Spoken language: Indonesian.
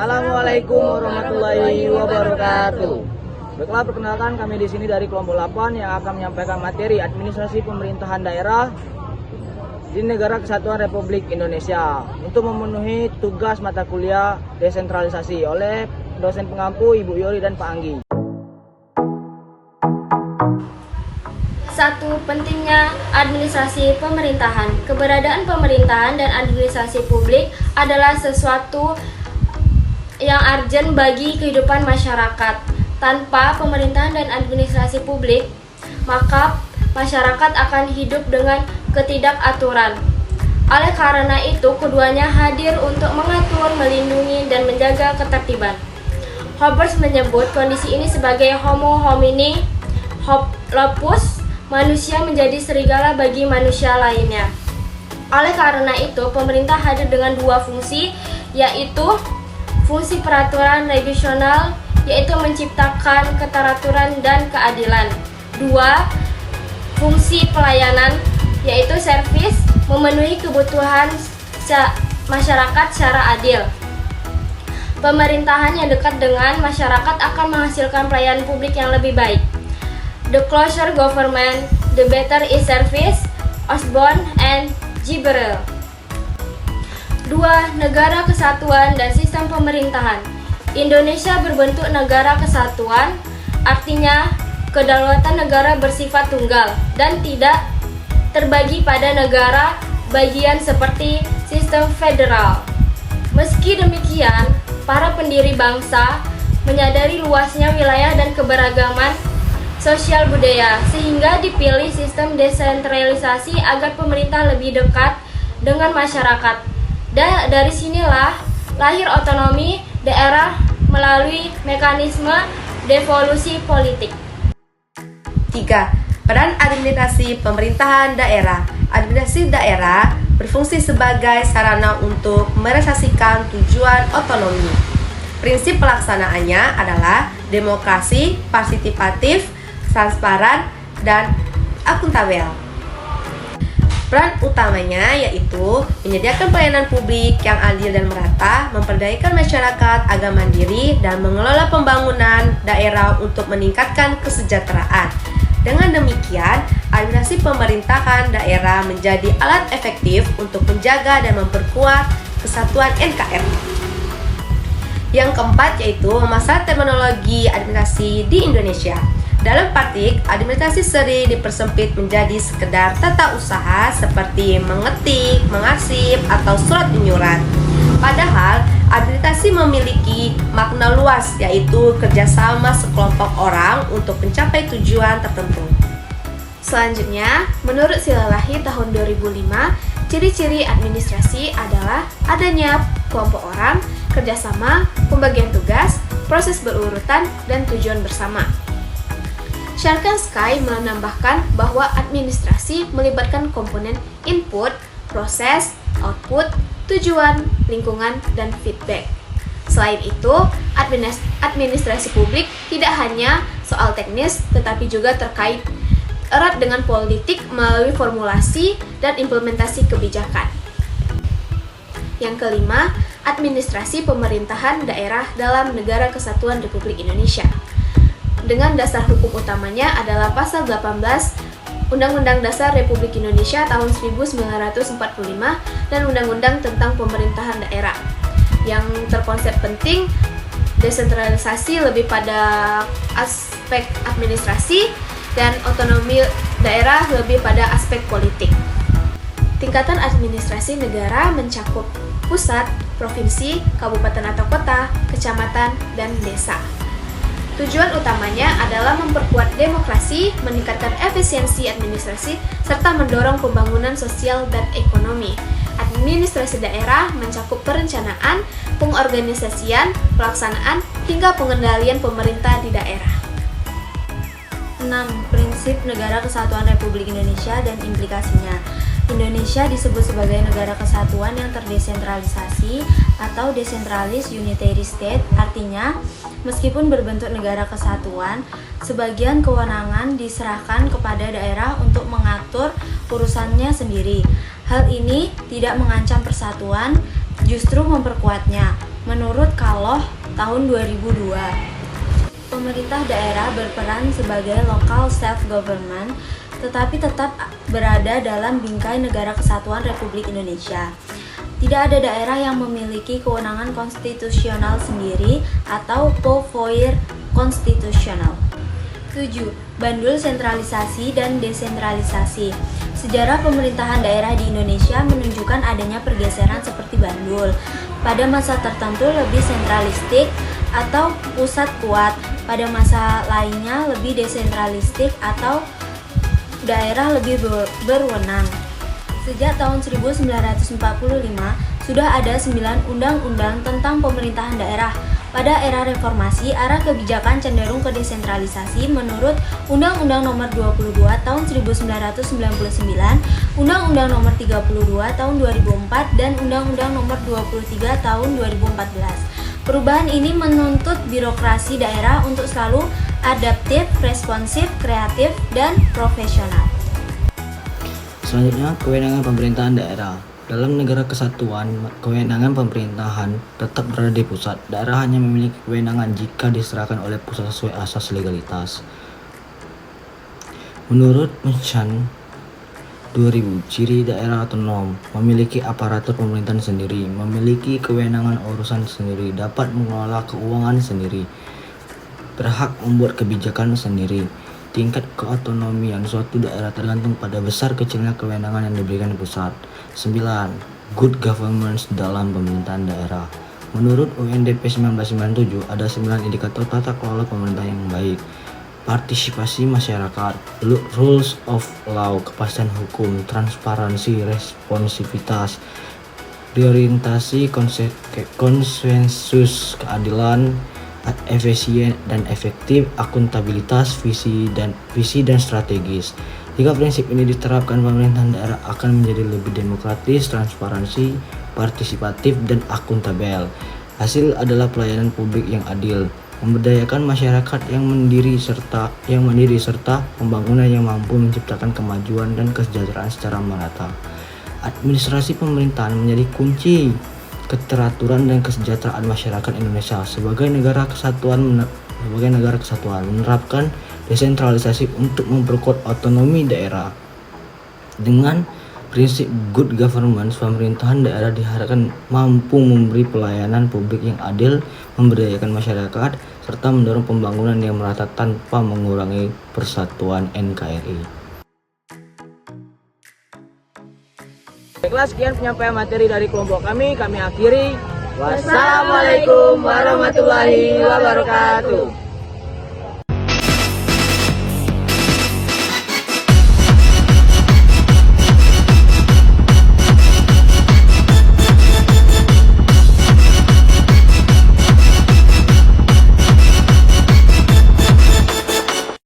Assalamualaikum warahmatullahi wabarakatuh. Baiklah, perkenalkan kami di sini dari kelompok 8 yang akan menyampaikan materi administrasi pemerintahan daerah di Negara Kesatuan Republik Indonesia untuk memenuhi tugas mata kuliah desentralisasi oleh dosen pengampu Ibu Yori dan Pak Anggi. 1. Pentingnya administrasi pemerintahan. Keberadaan pemerintahan dan administrasi publik adalah sesuatu yang urgent bagi kehidupan masyarakat. Tanpa pemerintahan dan administrasi publik, maka masyarakat akan hidup dengan ketidakaturan. Oleh karena itu, keduanya hadir untuk mengatur, melindungi, dan menjaga ketertiban. Hobbes menyebut kondisi ini sebagai homo homini lupus, manusia menjadi serigala bagi manusia lainnya. Oleh karena itu, pemerintah hadir dengan dua fungsi, yaitu fungsi peraturan regional, yaitu menciptakan keteraturan dan keadilan. 2. Fungsi pelayanan, yaitu servis, memenuhi kebutuhan masyarakat secara adil. Pemerintahan yang dekat dengan masyarakat akan menghasilkan pelayanan publik yang lebih baik. The closer government, the better its service. Osborne and Gibberell. 2. Negara kesatuan dan sistem pemerintahan. Indonesia berbentuk negara kesatuan, artinya kedaulatan negara bersifat tunggal dan tidak terbagi pada negara bagian seperti sistem federal. Meski demikian, para pendiri bangsa menyadari luasnya wilayah dan keberagaman sosial budaya, sehingga dipilih sistem desentralisasi agar pemerintah lebih dekat dengan masyarakat. Dan dari sinilah lahir otonomi daerah melalui mekanisme devolusi politik. 3. Peran administrasi pemerintahan daerah. Administrasi daerah berfungsi sebagai sarana untuk merealisasikan tujuan otonomi. Prinsip pelaksanaannya adalah demokrasi, partisipatif, transparan, dan akuntabel. Peran utamanya yaitu menyediakan pelayanan publik yang adil dan merata, memperdayakan masyarakat agar mandiri, dan mengelola pembangunan daerah untuk meningkatkan kesejahteraan. Dengan demikian, administrasi pemerintahan daerah menjadi alat efektif untuk menjaga dan memperkuat kesatuan NKRI. Yang keempat yaitu masalah terminologi administrasi di Indonesia. Dalam praktik, administrasi sering dipersempit menjadi sekedar tata usaha seperti mengetik, mengarsip, atau surat menyurat. Padahal, administrasi memiliki makna luas, yaitu kerjasama sekelompok orang untuk mencapai tujuan tertentu. Selanjutnya, menurut Silalahi tahun 2005, ciri-ciri administrasi adalah adanya kelompok orang, kerjasama, pembagian tugas, proses berurutan, dan tujuan bersama. Sharkansky menambahkan bahwa administrasi melibatkan komponen input, proses, output, tujuan, lingkungan, dan feedback. Selain itu, administrasi publik tidak hanya soal teknis, tetapi juga terkait erat dengan politik melalui formulasi dan implementasi kebijakan. Yang kelima, administrasi pemerintahan daerah dalam Negara Kesatuan Republik Indonesia. Dengan dasar hukum utamanya adalah Pasal 18 Undang-Undang Dasar Republik Indonesia tahun 1945 dan Undang-Undang tentang Pemerintahan Daerah. Yang terkonsep penting, desentralisasi lebih pada aspek administrasi dan otonomi daerah lebih pada aspek politik. Tingkatan administrasi negara mencakup pusat, provinsi, kabupaten atau kota, kecamatan, dan desa. Tujuan utamanya adalah memperkuat demokrasi, meningkatkan efisiensi administrasi, serta mendorong pembangunan sosial dan ekonomi. Administrasi daerah mencakup perencanaan, pengorganisasian, pelaksanaan, hingga pengendalian pemerintah di daerah. 6. Prinsip Negara Kesatuan Republik Indonesia dan implikasinya. Indonesia disebut sebagai negara kesatuan yang terdesentralisasi atau decentralized unitary state, artinya meskipun berbentuk negara kesatuan, sebagian kewenangan diserahkan kepada daerah untuk mengatur urusannya sendiri. Hal ini tidak mengancam persatuan, justru memperkuatnya. menurut Kaloh tahun 2002. Pemerintah daerah berperan sebagai local self-government, tetapi tetap berada dalam bingkai Negara Kesatuan Republik Indonesia. Tidak ada daerah yang memiliki kewenangan konstitusional sendiri atau pouvoir konstitusional. 7. Bandul sentralisasi dan desentralisasi. Sejarah pemerintahan daerah di Indonesia menunjukkan adanya pergeseran seperti bandul. Pada masa tertentu lebih sentralistik atau pusat kuat, pada masa lainnya lebih desentralistik atau daerah lebih berwenang. Sejak tahun 1945 sudah ada 9 undang-undang tentang pemerintahan daerah. Pada era reformasi, arah kebijakan cenderung ke desentralisasi menurut Undang-Undang Nomor 22 Tahun 1999, Undang-Undang Nomor 32 Tahun 2004, dan Undang-Undang Nomor 23 Tahun 2014. Perubahan ini menuntut birokrasi daerah untuk selalu adaptif, responsif, kreatif, dan profesional. Selanjutnya, kewenangan pemerintahan daerah. Dalam negara kesatuan, kewenangan pemerintahan tetap berada di pusat. Daerah hanya memiliki kewenangan jika diserahkan oleh pusat sesuai asas legalitas. Menurut Menchan 2000, ciri daerah otonom memiliki aparatur pemerintahan sendiri, memiliki kewenangan urusan sendiri, dapat mengelola keuangan sendiri, berhak membuat kebijakan sendiri. Tingkat keotonomian suatu daerah tergantung pada besar kecilnya kewenangan yang diberikan pusat. 9. Good governance dalam pemerintahan daerah. Menurut UNDP 1997, ada 9 indikator tata kelola pemerintah yang baik. Partisipasi masyarakat, rules of law, kepastian hukum, transparansi, responsivitas, reorientasi, konsensus, keadilan, efisien dan efektif, akuntabilitas, visi dan strategis. Jika prinsip ini diterapkan, pemerintahan daerah akan menjadi lebih demokratis, transparansi, partisipatif, dan akuntabel. Hasil adalah pelayanan publik yang adil, memberdayakan masyarakat yang mandiri serta pembangunan yang mampu menciptakan kemajuan dan kesejahteraan secara merata. Administrasi pemerintahan menjadi kunci keteraturan dan kesejahteraan masyarakat Indonesia sebagai negara kesatuan menerapkan desentralisasi untuk memperkuat otonomi daerah. Dengan prinsip good governance, pemerintahan daerah diharapkan mampu memberi pelayanan publik yang adil, memberdayakan masyarakat, serta mendorong pembangunan yang merata tanpa mengurangi persatuan NKRI. Baiklah, sekian penyampaian materi dari kelompok kami akhiri. Wassalamualaikum warahmatullahi wabarakatuh.